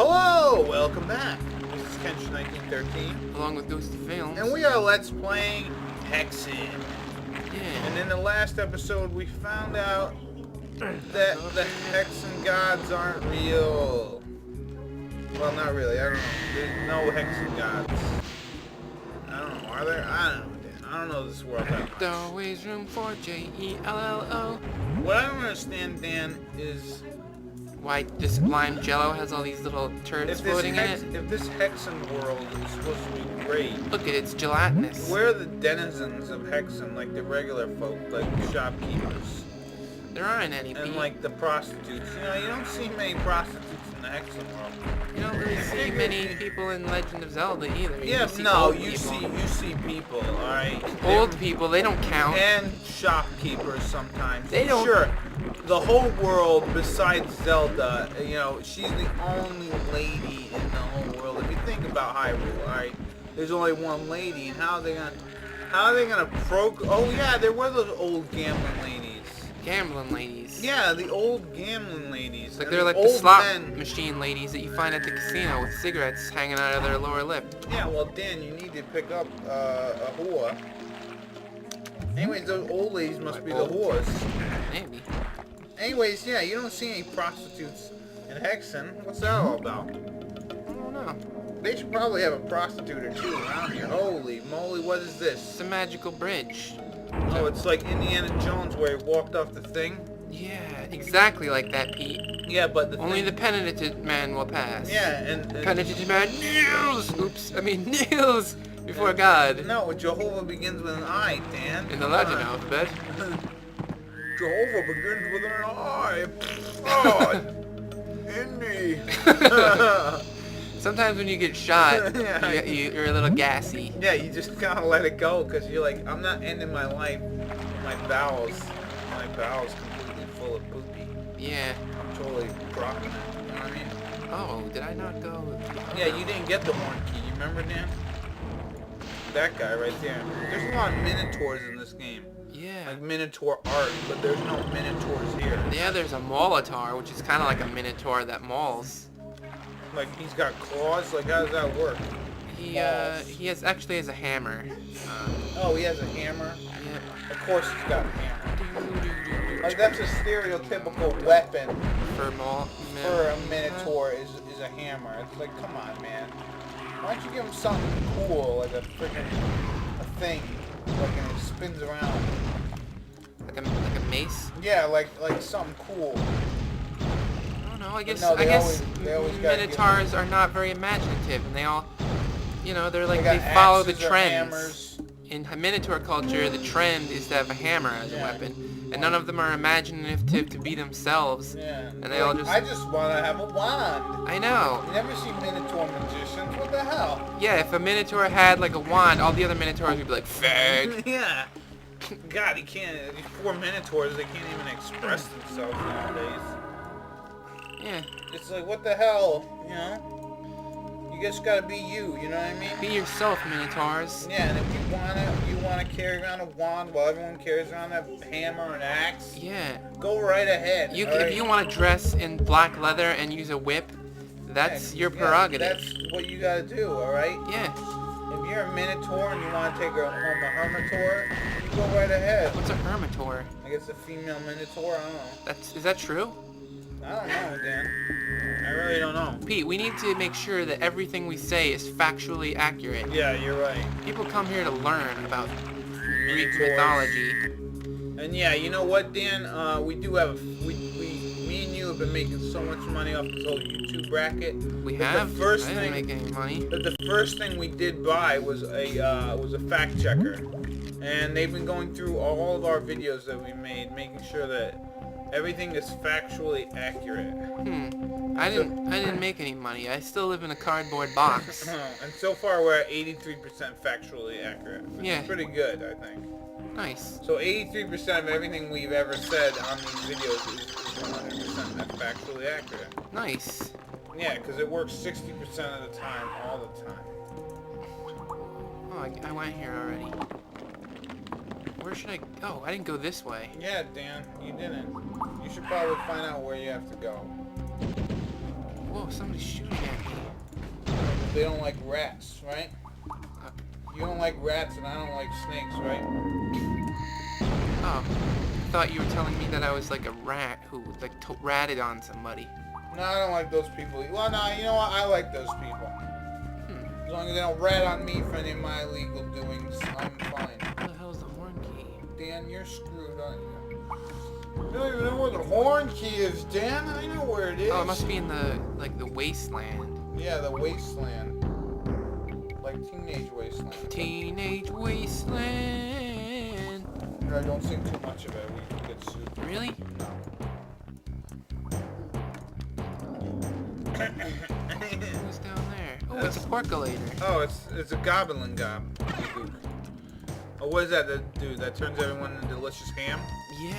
Hello, welcome back. This is Kenshin 1913, along with Ghost of Films. and we are Let's Playing Hexen. Yeah. And in the last episode, we found out that the Hexen gods aren't real. Well, not really. I don't know. There's no Hexen gods. I don't know. Are there? I don't know. I don't know this world that much. There's always room for Jello. What I don't understand, Dan, is Why this lime Jello has all these little turds floating in it? if this Hexen world is supposed to be great, Look at it, it's gelatinous. where are the denizens of Hexen, like the regular folk, like the shopkeepers? There aren't any. And Pete. like the prostitutes. You know, you don't see many prostitutes in the Hexen world. You don't really see many people in Legend of Zelda either. You Yeah, just see no, old you people. see people, alright? Old people, they don't count. And shopkeepers sometimes. They don't- Sure, the whole world besides Zelda, you know, she's the only lady in the whole world. If you think about Hyrule, alright? There's only one lady, and how are they gonna oh yeah, there were those old gambling ladies. Gambling ladies. Yeah, the old gambling ladies. Like and they're like the old slot men. machine ladies that you find at the casino with cigarettes hanging out of their lower lip. Yeah, well, Dan, you need to pick up a whore. Anyways, those old ladies must be the whores. Maybe. Anyways, yeah, you don't see any prostitutes in Hexen. What's that all about? I don't know. They should probably have a prostitute or two around here. Holy moly, what is this? It's a magical bridge. Oh, it's like Indiana Jones where he walked off the thing? Yeah, exactly like that, Pete. Yeah, but Only the penitent man will pass. Yeah, and Penitent man kneels! Oops, I mean kneels before God. No, Jehovah begins with an I, Dan. In the Latin alphabet. Jehovah begins with an I. Oh, Indy. Sometimes when you get shot, Yeah. you're a little gassy. Yeah, you just gotta let it go because you're like, I'm not ending my life with my bowels completely full of poopy. Yeah. I'm totally dropping it. You know what I mean? Oh, did I not go? Yeah, you didn't get the horn key. You remember, Dan? That guy right there. There's a lot of minotaurs in this game. Yeah. Like minotaur art, but there's no minotaurs here. Yeah, there's a Molitor, which is kind of like a minotaur that mauls. Like he's got claws. Like how does that work? He actually has a hammer. Oh, he has a hammer. Yeah. Of course he's got a hammer. Like that's a stereotypical weapon For for a minotaur is a hammer. It's like, come on, man. Why don't you give him something cool, like a freaking thing, like and it spins around. Like a mace. Yeah, like something cool. I don't know. I guess no, I guess they always gotta minotaurs are not very imaginative, and they all, you know, they're like got they follow the axes or trends. hammers. In Minotaur culture, the trend is to have a hammer as a Yeah. weapon, and none of them are imaginative to be themselves. Yeah. And they all just. I just want to have a wand. I know. You never see minotaur magicians. What the hell? Yeah, if a Minotaur had like a wand, all the other Minotaurs would be like, fag. Yeah. God, he can't. These poor minotaurs, they can't even express themselves nowadays. Yeah. It's like, what the hell, you know? You just gotta be you know what I mean? Be yourself, Minotaurs. Yeah, and if you wanna carry around a wand while everyone carries around a hammer and axe, Yeah. go right ahead. You, alright? if you want to dress in black leather and use a whip, that's your prerogative. That's what you gotta do, alright? Yeah. If you're a minotaur and you wanna take home a hermitaur, you go right ahead. What's a hermitor? I guess a female minotaur, I don't know. Is that true? I don't know, Dan. I really don't know. Pete, we need to make sure that everything we say is factually accurate. Yeah, you're right. People come here to learn about Greek Minotaurs. mythology. And yeah, you know what, Dan? We do have me and you have been making so much money off this whole YouTube bracket. We But have. The first I didn't make any money. But the first thing we did buy was a fact checker, and they've been going through all of our videos that we made, making sure that everything is factually accurate. I didn't make any money. I still live in a cardboard box. And so far we're at 83% factually accurate. Which Yeah. is pretty good, I think. Nice. So 83% of everything we've ever said on these videos is 100% factually accurate. Nice. Yeah, because it works 60% of the time, all the time. Oh, I went here already. Where should I go? I didn't go this way. Yeah, Dan, you didn't. You should probably find out where you have to go. Whoa, somebody's shooting at they don't like rats, right? You don't like rats, and I don't like snakes, right? Oh, I thought you were telling me that I was like a rat who like ratted on somebody. No, I don't like those people. Well, no, you know what? I like those people. As long as they don't rat on me for any of my illegal doings, I'm fine. What the hell's the horn key? Dan, you're screwed, aren't you? You don't even know where the horn key is, Dan. I know where it is. Oh, it must be in the wasteland. Yeah, the wasteland. Like Teenage Wasteland. Teenage wasteland. I don't sing too much of it. We can get sued. Really? Who's down there? Oh, it's a percolator. Oh, it's a goblin gob. Oh, what is that? Dude, that turns everyone into delicious ham? Yeah,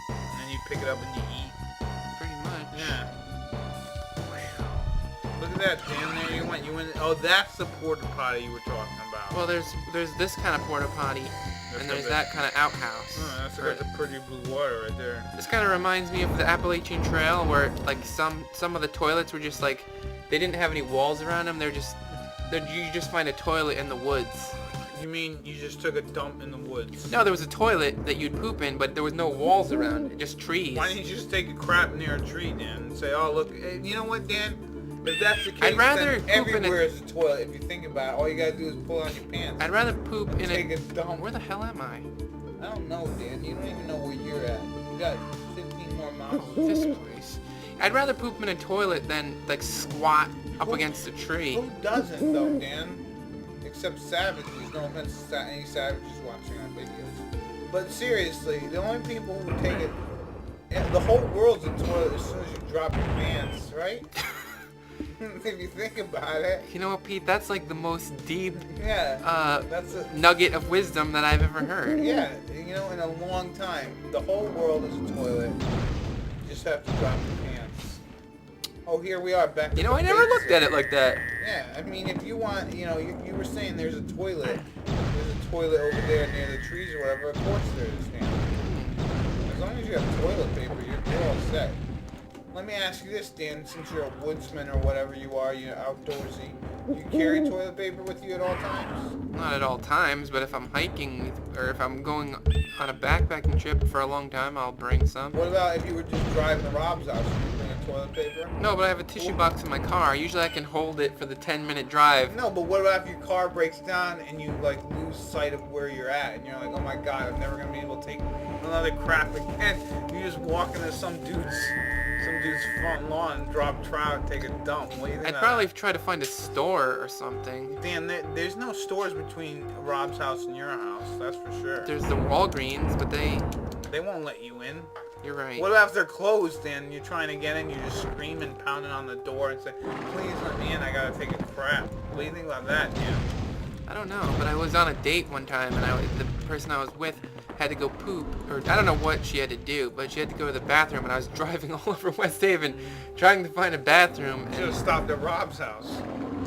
And you pick it up and you eat. pretty much. Yeah. Look at that, Dan. There you went. You went. Oh, that's the porta potty you were talking about. Well, there's this kind of porta potty, and there's that kind of outhouse. Oh, that's a pretty blue water right there. This kind of reminds me of the Appalachian Trail, where like some of the toilets were just like they didn't have any walls around them. You just find a toilet in the woods. You mean you just took a dump in the woods? No, there was a toilet that you'd poop in, but there was no walls around it, just trees. Why didn't you just take a crap near a tree, Dan, and say, "Oh, look, hey, you know what, Dan? If that's the case, I'd rather then poop in everywhere is a toilet. If you think about it, all you gotta do is pull on your pants. I'd rather poop in Take a dump. Where the hell am I? I don't know, Dan. You don't even know where you're at. You got 15 more miles. Oh, this place. I'd rather poop in a toilet than like squat up against a tree. Who doesn't, though, Dan? Except savages. No offense to any savages watching our videos. But seriously, the only people who take it... The whole world's a toilet as soon as you drop your pants, right? If you think about it. You know what, Pete? That's like the most deep that's a nugget of wisdom that I've ever heard. yeah. You know, in a long time, the whole world is a toilet. You just have to drop your pants. Oh, here we are back. You know, I never looked at it like that. Yeah, I mean, if you want, you know, you were saying there's a toilet. There's a toilet over there near the trees or whatever. Of course there is, man. As long as you have toilet paper, you're all set. Let me ask you this, Dan, since you're a woodsman or whatever you are, you're outdoorsy. You carry toilet paper with you at all times? Not at all times, but if I'm hiking or if I'm going on a backpacking trip for a long time, I'll bring some. What about if you were just driving to Rob's house? Would you bring a toilet paper? No, but I have a tissue box in my car. Usually I can hold it for the 10-minute drive. No, but what about if your car breaks down and you like lose sight of where you're at and you're like, oh my god, I'm never gonna be able to take another crap again. You just walk into some dude's front lawn and drop trout and take a dump. What do you think? I'd probably try to find a store or something. Dan, there's no stores between Rob's house and your house. That's for sure. There's the Walgreens, but they won't let you in. You're right. What about if they're closed and you're trying to get in, you're just screaming, pounding on the door and say, please let me in, I gotta take a crap. What do you think about that, Dan? I don't know, but I was on a date one time and the person I was with had to go poop, or I don't know what she had to do, but she had to go to the bathroom, and I was driving all over West Haven trying to find a bathroom. You should have stopped at Rob's house.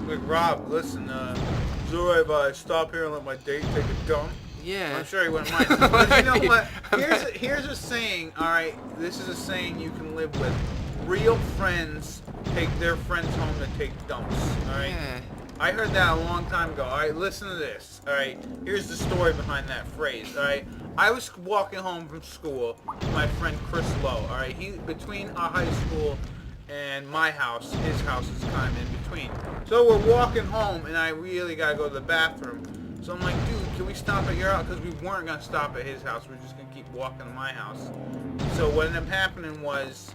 Like, Rob, listen, is it alright if I stop here and let my date take a dump? Yeah. I'm sure he wouldn't mind. But you know what? Here's a saying, alright? This is a saying you can live with. Real friends take their friends home to take dumps, alright? Yeah. I heard that a long time ago. Alright, listen to this. Alright, here's the story behind that phrase. Alright, I was walking home from school with my friend Chris Lowe. Alright, between our high school and my house, his house is kind of in between. So we're walking home, and I really gotta go to the bathroom. So I'm like, dude, can we stop at your house? Because we weren't gonna stop at his house. We're just gonna keep walking to my house. So what ended up happening was,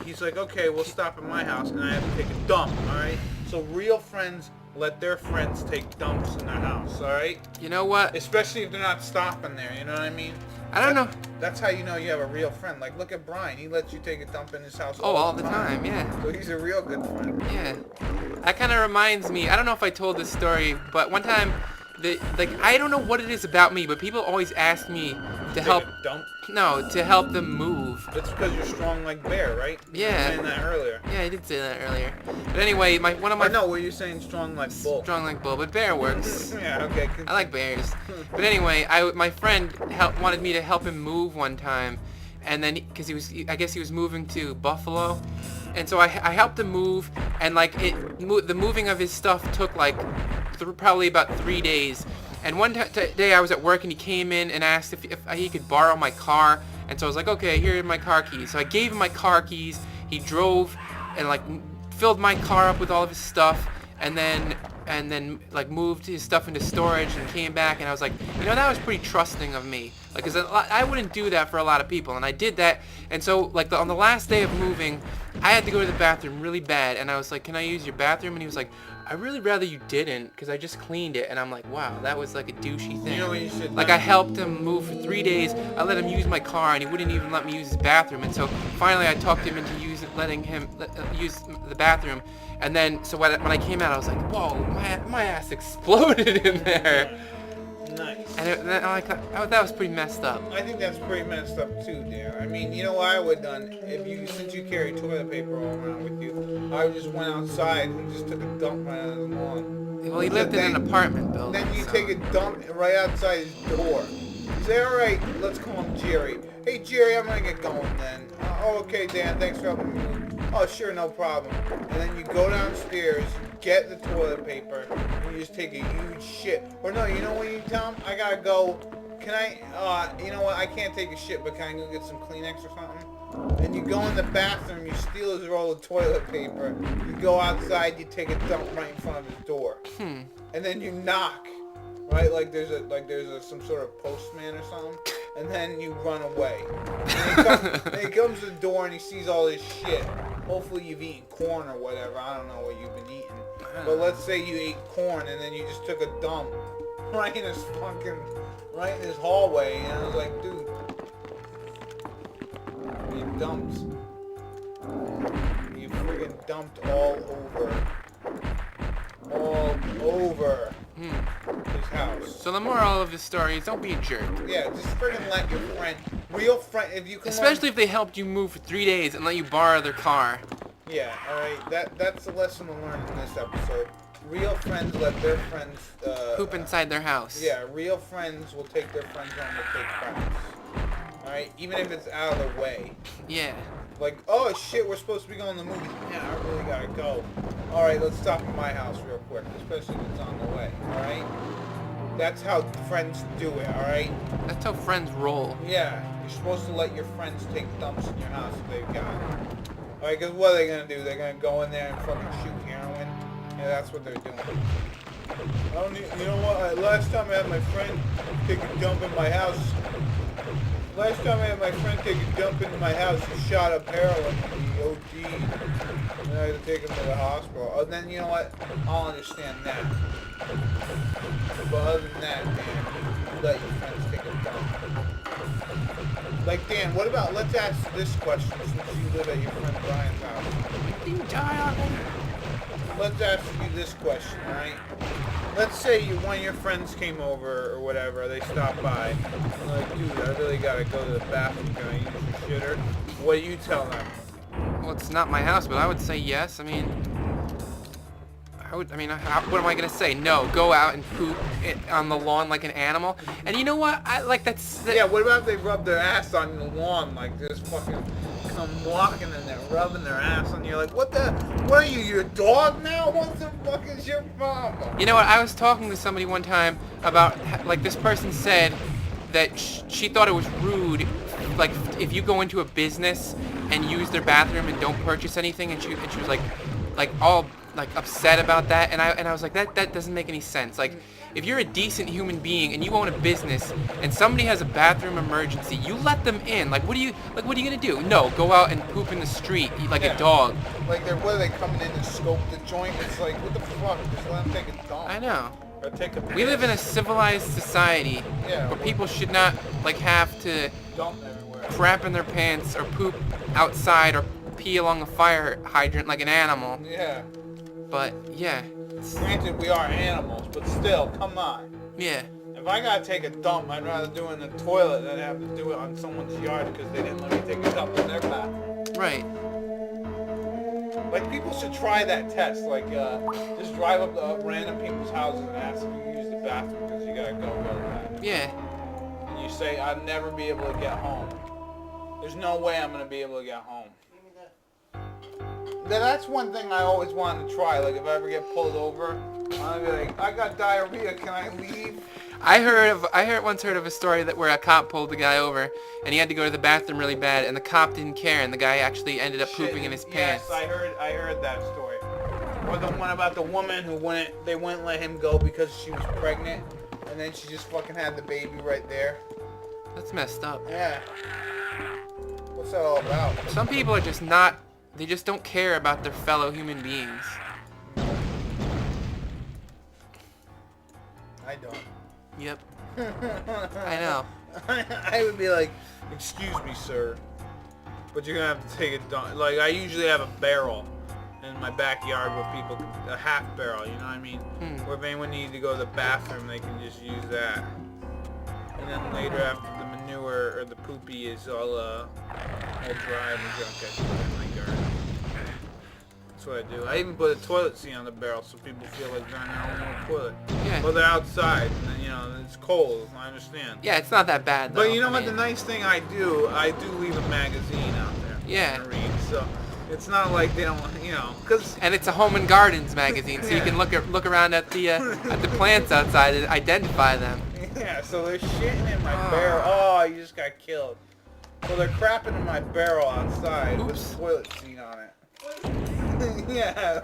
he's like, okay, we'll stop at my house, and I have to take a dump. All right. So real friends let their friends take dumps in their house, alright? You know what? Especially if they're not stopping there, you know what I mean? I don't know. That's how you know you have a real friend. Like, look at Brian. He lets you take a dump in his house all the time, yeah. So he's a real good friend. Yeah. That kind of reminds me, I don't know if I told this story, but one time, I don't know what it is about me, but people always ask me to help. Take a dump? No, to help them move. That's because you're strong like bear, right? Yeah. You were saying that earlier. Yeah, I did say that earlier. But anyway, one of my... No, were you saying strong like bull? Strong like bull, but bear works. Yeah, okay. I like bears. But anyway, my friend wanted me to help him move one time, and then because I guess he was moving to Buffalo, and so I helped him move, and like the moving of his stuff took like probably about 3 days. And one day I was at work and he came in and asked if he could borrow my car, and so I was like, okay, here are my car keys. So I gave him my car keys. He drove and like filled my car up with all of his stuff, and then like moved his stuff into storage and came back, and I was like, you know, that was pretty trusting of me, like, 'cause I wouldn't do that for a lot of people, and I did that. And so like on the last day of moving, I had to go to the bathroom really bad, and I was like, can I use your bathroom? And he was like, I really rather you didn't, because I just cleaned it. And I'm like, wow, that was like a douchey thing. You know what you should like, I helped him move for 3 days. I let him use my car, and he wouldn't even let me use his bathroom. And so finally I talked him into letting him use the bathroom. And then, so when I came out, I was like, whoa, my ass exploded in there. Nice. And that was pretty messed up. I think that's pretty messed up too, Dan. I mean, you know what I would have done since you carry toilet paper all around with you, I just went outside and just took a dump right on his lawn. Well, he lived in an apartment building. Then you so. take a dump right outside his door. You say, all right, let's call him Jerry. Hey, Jerry, I'm gonna get going then. Oh, okay, Dan, thanks for helping me. Oh, sure, no problem. And then you go downstairs, get the toilet paper, and you just take a huge shit. Or no, you know what you tell him? I gotta go. Can I, you know what? I can't take a shit, but can I go get some Kleenex or something? And you go in the bathroom, you steal his roll of toilet paper, you go outside, you take a dump right in front of his door. And then you knock, right? Like there's some sort of postman or something. And then you run away. And he comes to the door and he sees all this shit. Hopefully you've eaten corn or whatever. I don't know what you've been eating. But let's say you ate corn and then you just took a dump right in his hallway. And I was like, dude, you dumped. You friggin' dumped all over his house. So the moral of the story is don't be a jerk. Yeah, just friggin' let your real friend, if you can. Especially if they helped you move for 3 days and let you borrow their car. Yeah, alright, that's the lesson to learn in this episode. Real friends let their friends, poop inside their house. Yeah, real friends will take their friends home to take craps. Alright, even if it's out of the way. Yeah. Like, oh shit, we're supposed to be going to the movies. Yeah, I really gotta go. Alright, let's stop at my house real quick, especially if it's on the way, alright? That's how friends do it, alright? That's how friends roll. Yeah, you're supposed to let your friends take dumps in your house if they've got it. Alright, because what are they gonna do? They're gonna go in there and fucking shoot heroin? Yeah, that's what they're doing. You know what? Last time I had my friend take a dump in my house, he shot up heroin and he OD'd. And I had to take him to the hospital. Oh, then you know what? I'll understand that. But other than that, man, you let your friends take a dump. Like, Dan, what about, let's ask this question since you live at your friend Brian's house. You die on me. Let's ask you this question, alright? Let's say one of your friends came over or whatever, they stopped by, and they're like, dude, I really gotta go to the bathroom, can I use your shitter? What do you tell them? Well, it's not my house, but I would say yes. I mean, what am I gonna say? No, go out and poop on the lawn like an animal. And you know what? Yeah, what about if they rub their ass on the lawn, like this fucking come walking and they're rubbing their ass on you, like, what are you, your dog now? What the fuck is your problem? You know what? I was talking to somebody one time about, like, this person said that she thought it was rude, like, if you go into a business and use their bathroom and don't purchase anything, and she was like all like upset about that, and I was like, that doesn't make any sense. Like, if you're a decent human being and you own a business and somebody has a bathroom emergency, you let them in. Like, what are you gonna do? No, go out and poop in the street like a dog. Like, what are they coming in to scope the joint? It's like, what the fuck? Just let them take a dump. I know. Or take a piss. We live in a civilized society where people should not like have to dump everywhere, crap in their pants or poop outside or pee along a fire hydrant like an animal. Yeah. But yeah. Granted, we are animals, but still, come on. Yeah. If I gotta take a dump, I'd rather do it in the toilet than have to do it on someone's yard because they didn't let me take a dump in their bathroom. Right. Like, people should try that test. Like, just drive up to random people's houses and ask if you can use the bathroom because you gotta go to the bathroom. Yeah. And you say, I'll never be able to get home. There's no way I'm gonna be able to get home. That's one thing I always wanted to try. Like, if I ever get pulled over, I'll be like, I got diarrhea. Can I leave? I once heard of a story where a cop pulled the guy over, and he had to go to the bathroom really bad, and the cop didn't care, and the guy actually ended up pooping in his pants. Yes, I heard that story. Or the one about the woman who they wouldn't let him go because she was pregnant, and then she just fucking had the baby right there. That's messed up. Yeah. What's that all about? Some people are just not. They just don't care about their fellow human beings. I don't. Yep. I know. I would be like, excuse me, sir, but you're gonna have to take it down. Like, I usually have a barrel in my backyard where people, a half barrel, you know what I mean? Where if anyone needs to go to the bathroom, they can just use that. And then later, after the manure or the poopy is all dry and the junk, I put it in my yard. That's what I do. I even put a toilet seat on the barrel so people feel like they're in their own toilet. Yeah. Well, they're outside, and then, you know, it's cold. I understand. Yeah, it's not that bad though. But you know what? I mean, The nice thing I do leave a magazine out there. Yeah. To read. So it's not like they don't, you know, because. And it's a Home and Gardens magazine, so you Yeah. can look around at the plants outside and identify them. Yeah. So they're shitting in my barrel. Oh, you just got killed. So they're crapping in my barrel outside with a toilet seat on it. Yeah.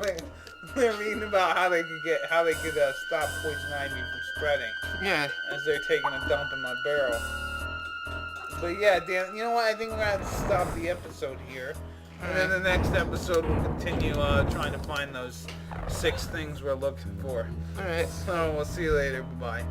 They're reading about how they could stop poison ivy from spreading. Yeah. As they're taking a dump in my barrel. But yeah, Dan, you know what? I think we're going to have to stop the episode here. And then the next episode we'll continue trying to find those 6 things we're looking for. Alright. So we'll see you later. Bye-bye.